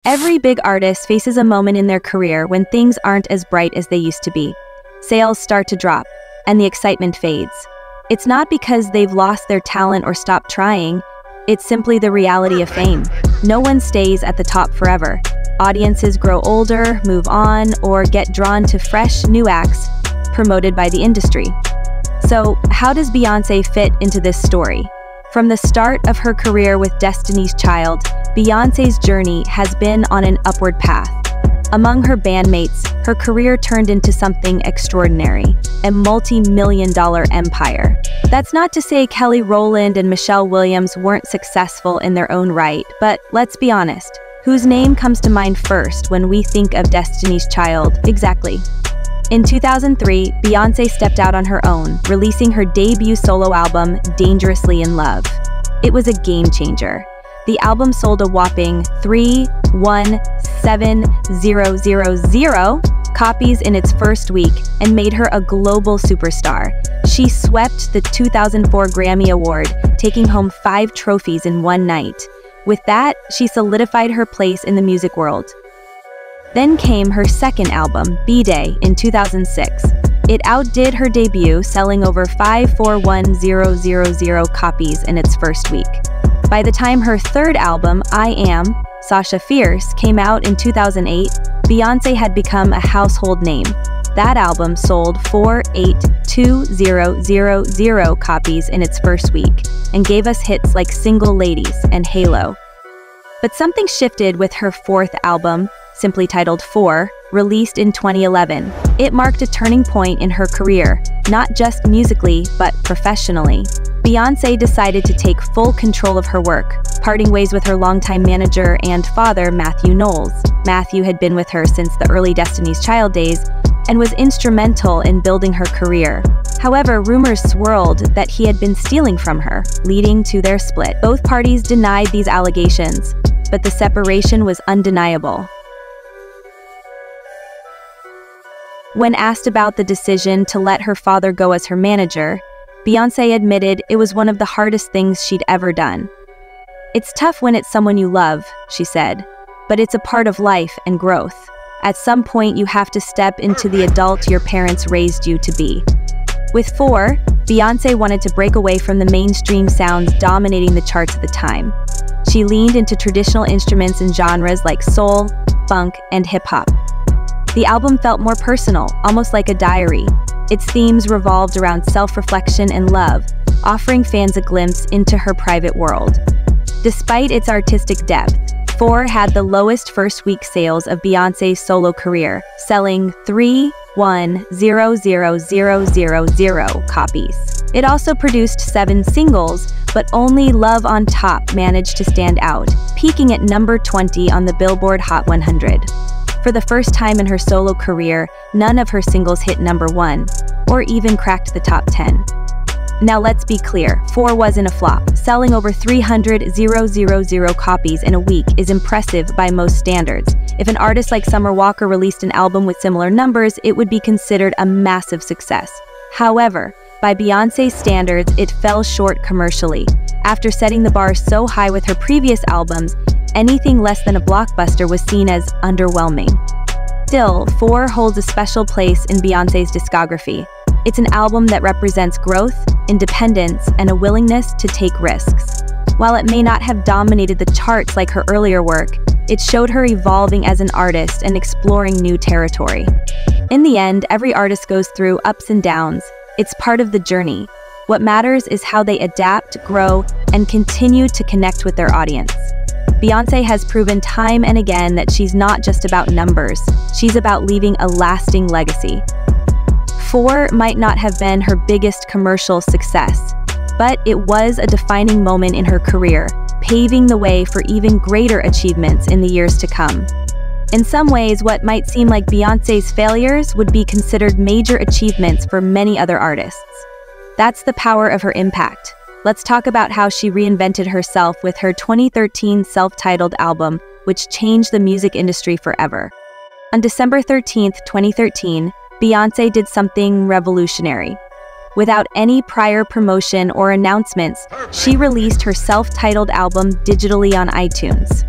Every big artist faces a moment in their career when things aren't as bright as they used to be. Sales start to drop, and the excitement fades. It's not because they've lost their talent or stopped trying, it's simply the reality of fame. No one stays at the top forever. Audiences grow older, move on, or get drawn to fresh, new acts promoted by the industry. So, how does Beyoncé fit into this story? From the start of her career with Destiny's Child, Beyoncé's journey has been on an upward path. Among her bandmates, her career turned into something extraordinary, a multi-million-dollar empire. That's not to say Kelly Rowland and Michelle Williams weren't successful in their own right, but let's be honest, whose name comes to mind first when we think of Destiny's Child? Exactly. In 2003, Beyoncé stepped out on her own, releasing her debut solo album, Dangerously in Love. It was a game changer. The album sold a whopping 317,000 copies in its first week and made her a global superstar. She swept the 2004 Grammy Award, taking home 5 trophies in one night. With that, she solidified her place in the music world. Then came her second album, B-Day, in 2006. It outdid her debut, selling over 541,000 copies in its first week. By the time her third album, I Am, Sasha Fierce, came out in 2008, Beyoncé had become a household name. That album sold 482,000 copies in its first week, and gave us hits like Single Ladies and Halo. But something shifted with her fourth album, simply titled 4, released in 2011. It marked a turning point in her career, not just musically, but professionally. Beyoncé decided to take full control of her work, parting ways with her longtime manager and father, Matthew Knowles. Matthew had been with her since the early Destiny's Child days and was instrumental in building her career. However, rumors swirled that he had been stealing from her, leading to their split. Both parties denied these allegations, but the separation was undeniable. When asked about the decision to let her father go as her manager, Beyoncé admitted it was one of the hardest things she'd ever done. "It's tough when it's someone you love," she said, "but it's a part of life and growth. At some point you have to step into the adult your parents raised you to be." With 4, Beyoncé wanted to break away from the mainstream sounds dominating the charts at the time. She leaned into traditional instruments in genres like soul, funk, and hip-hop. The album felt more personal, almost like a diary. Its themes revolved around self-reflection and love, offering fans a glimpse into her private world. Despite its artistic depth, 4 had the lowest first-week sales of Beyoncé's solo career, selling 310,000 copies. It also produced 7 singles, but only Love on Top managed to stand out, peaking at number 20 on the Billboard Hot 100. For the first time in her solo career, none of her singles hit number 1, or even cracked the top 10. Now let's be clear, 4 wasn't a flop. Selling over 300,000 copies in a week is impressive by most standards. If an artist like Summer Walker released an album with similar numbers, it would be considered a massive success. However, by Beyoncé's standards, it fell short commercially. After setting the bar so high with her previous albums, anything less than a blockbuster was seen as underwhelming. Still, 4 holds a special place in Beyoncé's discography. It's an album that represents growth, independence, and a willingness to take risks. While it may not have dominated the charts like her earlier work, it showed her evolving as an artist and exploring new territory. In the end, every artist goes through ups and downs. It's part of the journey. What matters is how they adapt, grow, and continue to connect with their audience. Beyoncé has proven time and again that she's not just about numbers, she's about leaving a lasting legacy. 4 might not have been her biggest commercial success, but it was a defining moment in her career, paving the way for even greater achievements in the years to come. In some ways, what might seem like Beyoncé's failures would be considered major achievements for many other artists. That's the power of her impact. Let's talk about how she reinvented herself with her 2013 self-titled album, which changed the music industry forever. On December 13, 2013, Beyoncé did something revolutionary. Without any prior promotion or announcements, she released her self-titled album digitally on iTunes.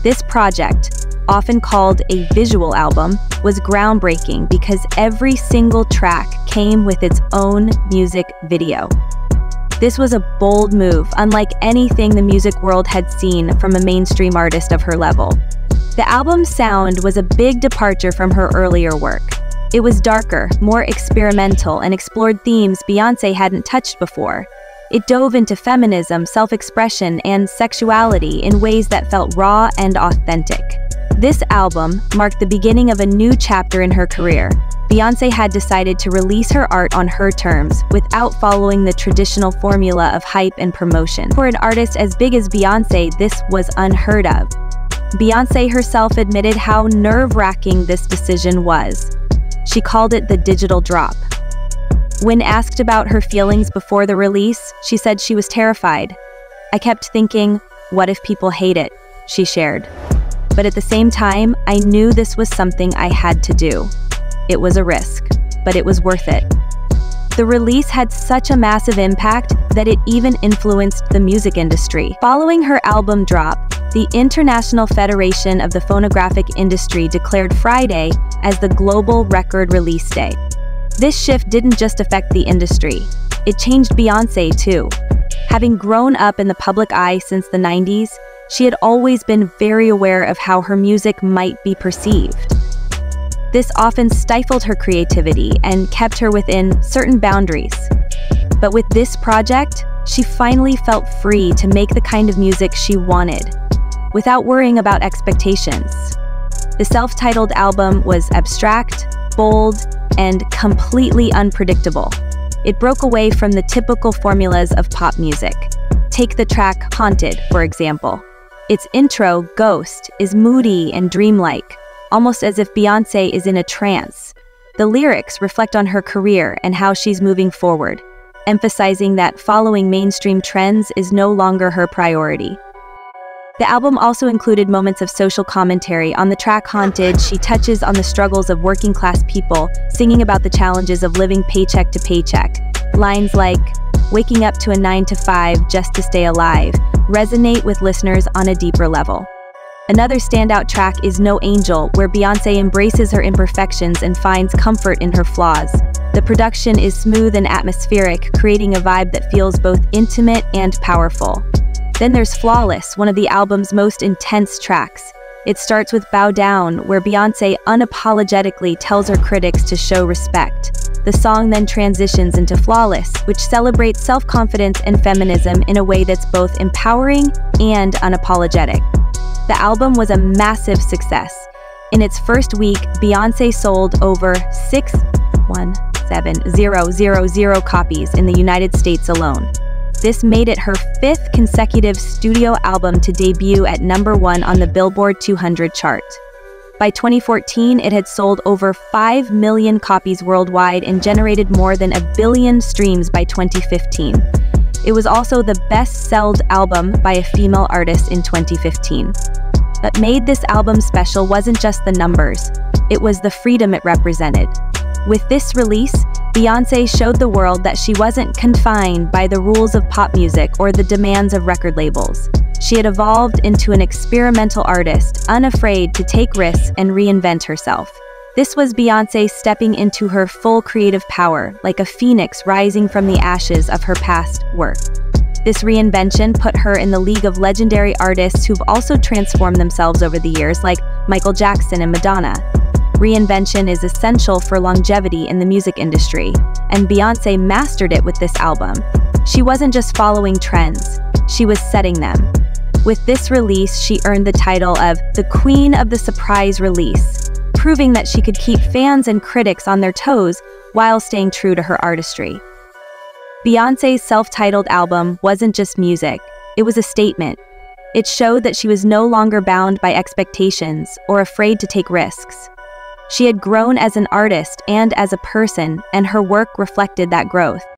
This project, often called a visual album, was groundbreaking because every single track came with its own music video. This was a bold move, unlike anything the music world had seen from a mainstream artist of her level. The album's sound was a big departure from her earlier work. It was darker, more experimental, and explored themes Beyoncé hadn't touched before. It dove into feminism, self-expression, and sexuality in ways that felt raw and authentic. This album marked the beginning of a new chapter in her career. Beyoncé had decided to release her art on her terms, without following the traditional formula of hype and promotion. For an artist as big as Beyoncé, this was unheard of. Beyoncé herself admitted how nerve-wracking this decision was. She called it the digital drop. When asked about her feelings before the release, she said she was terrified. "I kept thinking, what if people hate it?" she shared. "But at the same time, I knew this was something I had to do. It was a risk, but it was worth it." The release had such a massive impact that it even influenced the music industry. Following her album drop, the International Federation of the Phonographic Industry declared Friday as the global record release day. This shift didn't just affect the industry, it changed Beyoncé too. Having grown up in the public eye since the 90s, she had always been very aware of how her music might be perceived. This often stifled her creativity and kept her within certain boundaries. But with this project, she finally felt free to make the kind of music she wanted, without worrying about expectations. The self-titled album was abstract, bold, and completely unpredictable. It broke away from the typical formulas of pop music. Take the track Haunted, for example. Its intro, Ghost, is moody and dreamlike, almost as if Beyoncé is in a trance. The lyrics reflect on her career and how she's moving forward, emphasizing that following mainstream trends is no longer her priority. The album also included moments of social commentary. On the track Haunted, she touches on the struggles of working-class people, singing about the challenges of living paycheck to paycheck. Lines like, "Waking up to a 9 to 5 just to stay alive," resonate with listeners on a deeper level. Another standout track is No Angel, where Beyoncé embraces her imperfections and finds comfort in her flaws. The production is smooth and atmospheric, creating a vibe that feels both intimate and powerful. Then there's Flawless, one of the album's most intense tracks. It starts with Bow Down, where Beyoncé unapologetically tells her critics to show respect. The song then transitions into Flawless, which celebrates self-confidence and feminism in a way that's both empowering and unapologetic. The album was a massive success. In its first week, Beyoncé sold over 617,000 copies in the United States alone. This made it her 5th consecutive studio album to debut at #1 on the Billboard 200 chart. By 2014, it had sold over 5 million copies worldwide and generated more than 1 billion streams by 2015. It was also the best-sold album by a female artist in 2015. What made this album special wasn't just the numbers, it was the freedom it represented. With this release, Beyoncé showed the world that she wasn't confined by the rules of pop music or the demands of record labels. She had evolved into an experimental artist, unafraid to take risks and reinvent herself. This was Beyoncé stepping into her full creative power, like a phoenix rising from the ashes of her past work. This reinvention put her in the league of legendary artists who've also transformed themselves over the years, like Michael Jackson and Madonna. Reinvention is essential for longevity in the music industry, and Beyoncé mastered it with this album. She wasn't just following trends, she was setting them. With this release, she earned the title of the Queen of the Surprise Release, proving that she could keep fans and critics on their toes while staying true to her artistry. Beyoncé's self-titled album wasn't just music, it was a statement. It showed that she was no longer bound by expectations or afraid to take risks. She had grown as an artist and as a person, and her work reflected that growth.